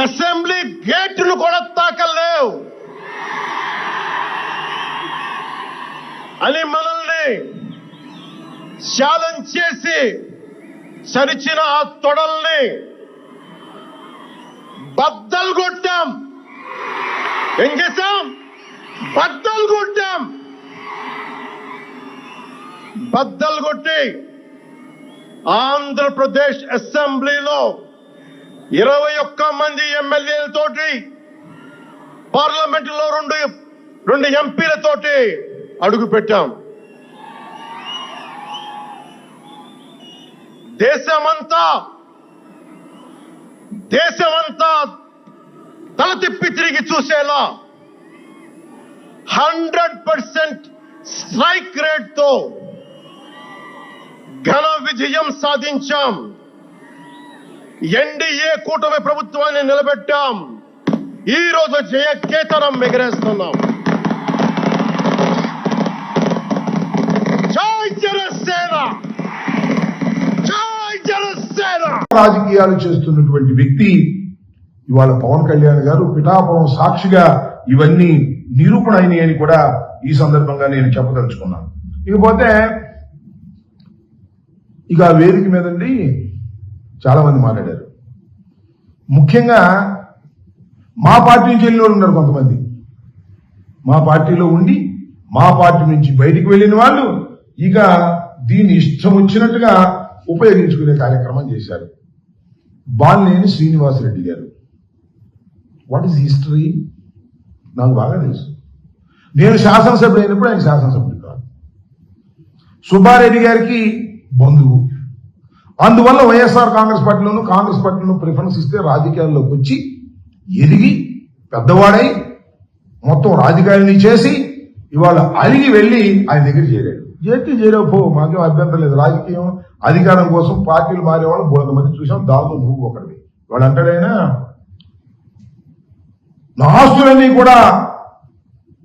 Assembly గేట్లు కూడా తాకలేవు అని మనల్ని ఛాలెంజ్ చేసి సరిచిన ఆ తొడల్ని బద్దలు కొట్టాం. ఏం చేశాం? బద్దలు కొట్టాం. బద్దలు కొట్టి ఆంధ్రప్రదేశ్ అసెంబ్లీలో 21 మంది ఎమ్మెల్యేలతోటి, పార్లమెంటులో రెండు ఎంపీలతోటి అడుగు పెట్టాం. దేశమంతా తల తిప్పి తిరిగి చూసేలా 100% స్ట్రైక్ రేట్ తో ఘన విజయం సాధించాం. ఎన్డీఏ కూటమి ప్రభుత్వాన్ని నిలబెట్టాం. ఈ రోజు జయకేతనం ఎగరేస్తున్నాం. జై జనసేన, జై జనసేన. రాజకీయాలు చేస్తున్నటువంటి వ్యక్తి ఇవాళ పవన్ కళ్యాణ్ గారు పిఠాపురం సాక్షిగా ఇవన్నీ నిరూపణ అయినాయని కూడా ఈ సందర్భంగా నేను చెప్పదలుచుకున్నాను. ఇకపోతే ఇక వేదిక మీదండి చాలా మంది మాట్లాడారు. ముఖ్యంగా మా పార్టీ నుంచి వెళ్ళిన వాళ్ళు ఉన్నారు. కొంతమంది మా పార్టీలో ఉండి మా పార్టీ నుంచి బయటికి వెళ్ళిన వాళ్ళు ఇక దీన్ని ఇష్టం వచ్చినట్టుగా ఉపయోగించుకునే కార్యక్రమం చేశారు. బాలినేని శ్రీనివాసరెడ్డి గారు, వాట్ ఈస్ హిస్టరీ నాకు బాగా తెలుసు. నేను శాసనసభ్యుడు అయినప్పుడు ఆయన శాసనసభ్యుడు కాదు. సుబ్బారెడ్డి గారికి బంధువు. అందువల్ల వైఎస్ఆర్ కాంగ్రెస్ పార్టీలోనూ ప్రిఫరెన్స్ ఇస్తే రాజకీయాల్లోకి వచ్చి ఎదిగి పెద్దవాడై మొత్తం రాజకీయాలని చేసి ఇవాళ అలిగి వెళ్ళి ఆయన దగ్గర చేరాడు. చేరపో మాకేం అభ్యంతరం లేదు. రాజకీయం అధికారం కోసం పార్టీలు మారేవాళ్ళు బోధ మంది చూసాం. దాంతో నువ్వు ఒకటి. వాడు అంటాడైనా నా ఆస్తులన్నీ కూడా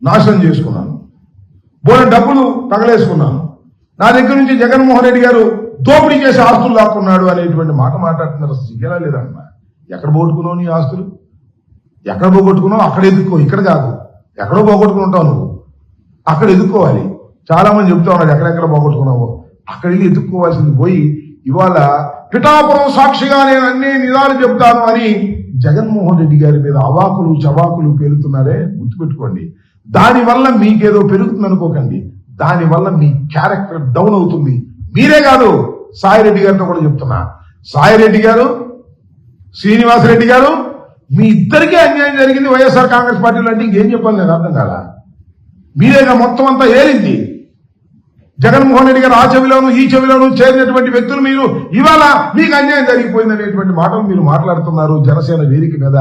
నాశనం చేసుకున్నాను, బోలెడు డబ్బులు తగలేసుకున్నాను, నా దగ్గర నుంచి జగన్మోహన్ రెడ్డి గారు దోపిడీ చేసి ఆస్తులు లాక్కున్నాడు అనేటువంటి మాట మాట్లాడుతున్నారు. సిగ్గేలా లేదన్నా. ఎక్కడ పోగొట్టుకున్నావు నీ ఆస్తులు? ఎక్కడ పోగొట్టుకున్నావు అక్కడ ఎదుర్కో. ఇక్కడ కాదు, ఎక్కడో పోగొట్టుకుంటావు నువ్వు, అక్కడ ఎదుర్కోవాలి. చాలా మంది చెప్తా ఉన్నారు ఎక్కడెక్కడ పోగొట్టుకున్నావో అక్కడ వెళ్ళి ఎదుర్కోవాల్సింది పోయి ఇవాళ పిఠాపురం సాక్షిగా నేను అన్ని నిజాలు చెప్తాను అని జగన్మోహన్ రెడ్డి గారి మీద అవాకులు చవాకులు పేలుతున్నారే, గుర్తుపెట్టుకోండి. దానివల్ల మీకేదో పెరుగుతుంది అనుకోకండి. దానివల్ల మీ క్యారెక్టర్ డౌన్ అవుతుంది. మీరే కాదు, సాయిరెడ్డి గారితో కూడా చెప్తున్నా. సాయిరెడ్డి గారు, శ్రీనివాసరెడ్డి గారు, మీ ఇద్దరికీ అన్యాయం జరిగింది వైఎస్ఆర్ కాంగ్రెస్ పార్టీలో. అంటే ఇంకేం చెప్పాలి నాకు అర్థం కాదా? మీరేగా మొత్తం అంతా ఏలింది. జగన్మోహన్ రెడ్డి గారు ఆ చెవిలోను ఈ చెవిలోను చేరినటువంటి వ్యక్తులు మీరు ఇవాళ మీకు అన్యాయం జరిగిపోయింది అనేటువంటి మాటలు మీరు మాట్లాడుతున్నారు జనసేన వేదిక మీద.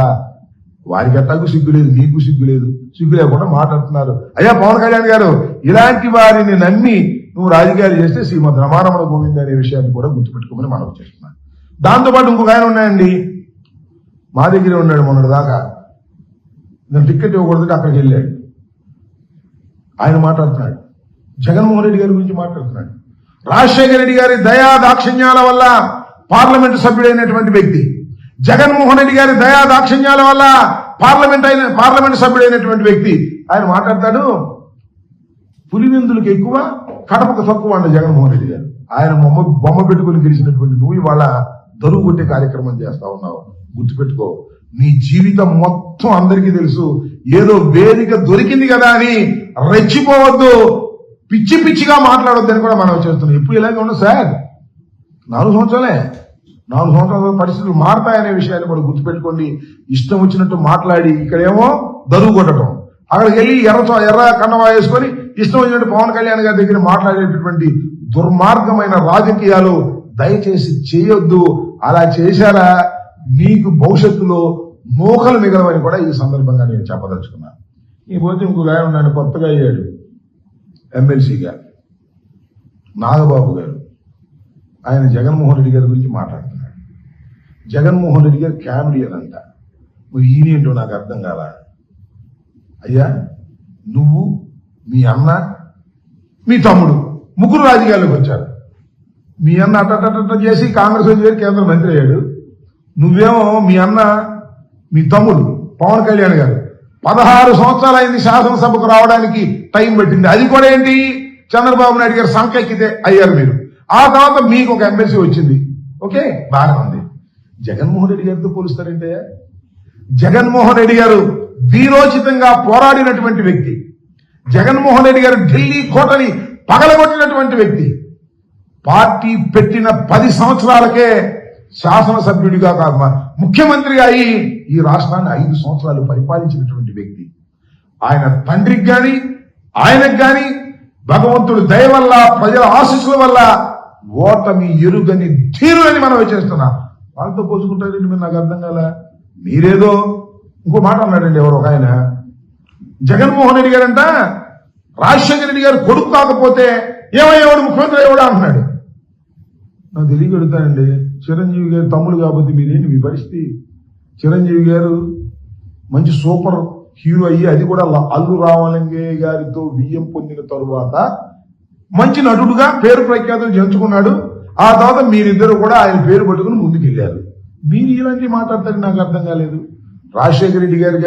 వారికి అట్టాకు సిగ్గు లేదు, మీకు సిగ్గు లేదు. సిగ్గు లేకుండా మాట్లాడుతున్నారు. అయ్యా పవన్ కళ్యాణ్ గారు, ఇలాంటి వారిని నమ్మి నువ్వు రాజకీయాలు చేస్తే శ్రీమద్ రమారమణ గోవింద్ అనే విషయాన్ని కూడా గుర్తుపెట్టుకోమని మనం చేస్తున్నాను. దాంతోపాటు ఇంకొక ఆయన ఉన్నాయండి, మా దగ్గరే ఉన్నాడు మొన్నటి దాకా. నేను టికెట్ ఇవ్వకూడదు అక్కడికి వెళ్ళాడు. ఆయన మాట్లాడుతున్నాడు, జగన్మోహన్ రెడ్డి గారి గురించి మాట్లాడుతున్నాడు. రాజశేఖర రెడ్డి గారి దయా దాక్షిణ్యాల వల్ల పార్లమెంటు సభ్యుడైనటువంటి వ్యక్తి, జగన్మోహన్ రెడ్డి గారి దయా దాక్షిణ్యాల వల్ల పార్లమెంటు సభ్యుడైనటువంటి వ్యక్తి ఆయన మాట్లాడతాడు. పులివెందులకు ఎక్కువ కడపకు తక్కువ అన్న జగన్మోహన్ రెడ్డి గారు. ఆయన బొమ్మ పెట్టుకుని గెలిచినటువంటి నువ్వు ఇవాళ దరువు కొట్టే కార్యక్రమం చేస్తా ఉన్నావు. గుర్తుపెట్టుకో, నీ జీవితం మొత్తం అందరికీ తెలుసు. ఏదో వేదిక దొరికింది కదా అని రెచ్చిపోవద్దు, పిచ్చి పిచ్చిగా మాట్లాడొద్దని కూడా మనం చేస్తున్నాం. ఎప్పుడు ఇలాగే ఉండదు సార్. 4 సంవత్సరాల పరిస్థితులు మారతాయనే విషయాన్ని కూడా గుర్తుపెట్టుకోండి. ఇష్టం వచ్చినట్టు మాట్లాడి ఇక్కడేమో దరువు కొట్టడం, అక్కడికి వెళ్ళి ఎర్ర కన్నవా వేసుకొని ఇష్టం వచ్చినట్టు పవన్ కళ్యాణ్ గారి దగ్గర మాట్లాడేటటువంటి దుర్మార్గమైన రాజకీయాలు దయచేసి చేయొద్దు. అలా చేశారా మీకు భవిష్యత్తులో మోకలు మిగలవని కూడా ఈ సందర్భంగా నేను చెప్పదలుచుకున్నాను. ఈ పోతే ఇంకొక ఆయన ఉన్నాను, కొత్తగా అయ్యాడు ఎమ్మెల్సీగా, నాగబాబు గారు. ఆయన జగన్మోహన్ రెడ్డి గారి గురించి మాట్లాడుతున్నాడు. జగన్మోహన్ రెడ్డి గారు క్యామిడియన్ అంట. నువ్వు ఈయనేంటో నాకు అర్థం కాలా. అయ్యా, నువ్వు, మీ అన్న, మీ తమ్ముడు ముగ్గురు రాజకీయాల్లోకి వచ్చారు. మీ అన్న అట్ట చేసి కాంగ్రెస్ చేరి కేంద్ర మంత్రి అయ్యాడు. నువ్వేమో మీ అన్న మీ తమ్ముడు పవన్ కళ్యాణ్ గారు 16 సంవత్సరాలైంది శాసనసభకు రావడానికి టైం పట్టింది. అది కూడా ఏంటి, చంద్రబాబు నాయుడు గారు సంకెక్కితే అయ్యారు మీరు. ఆ తర్వాత మీకు ఒక ఎంబసీ వచ్చింది. ఓకే, బాగా ఉంది. జగన్మోహన్ రెడ్డి గారితో పోలుస్తారంటే, జగన్మోహన్ రెడ్డి గారు వీరోచితంగా పోరాడినటువంటి వ్యక్తి. జగన్మోహన్ రెడ్డి గారు ఢిల్లీ కోటని పగలగొట్టినటువంటి వ్యక్తి. పార్టీ పెట్టిన 10 సంవత్సరాలకే శాసనసభ్యుడిగా కాదు ముఖ్యమంత్రిగా అయి ఈ రాష్ట్రాన్ని 5 సంవత్సరాలు పరిపాలించినటువంటి వ్యక్తి. ఆయన తండ్రికి గాని ఆయనకు గాని భగవంతుడు దయ వల్ల ప్రజల ఆశీస్సుల వల్ల ఓటమి ఎరుగని ధీరులని మనం చేస్తున్నాం. వాళ్ళతో పోల్చుకుంటారండి మీరు, నాకు అర్థం కాల. మీరేదో ఇంకో మాట అన్నాడండి ఎవరు ఒక ఆయన, జగన్మోహన్ రెడ్డి గారంట రాజశేఖర రెడ్డి గారు కొడుకు కాకపోతే ఏమయ్యేవాడు, ముఖ్యమంత్రి అయ్యేవాడు అంటున్నాడు. నాకు తెలియగలుగుతానండి, చిరంజీవి గారు తమ్ముడు కాబట్టి మీరేంటి మీ పరిస్థితి? చిరంజీవి గారు మంచి సూపర్ హీరో అయ్యి, అది కూడా అల్లు రామలింగయ్య గారితో విజయం పొందిన తరువాత మంచి నటుడుగా పేరు ప్రఖ్యాతులు చేర్చుకున్నాడు. ఆ తర్వాత మీరిద్దరు కూడా ఆయన పేరు పట్టుకుని ముందుకెళ్లారు. మీరు ఇలాంటి మాట్లాడతారని నాకు అర్థం కాలేదు. రాజశేఖర రెడ్డి గారికి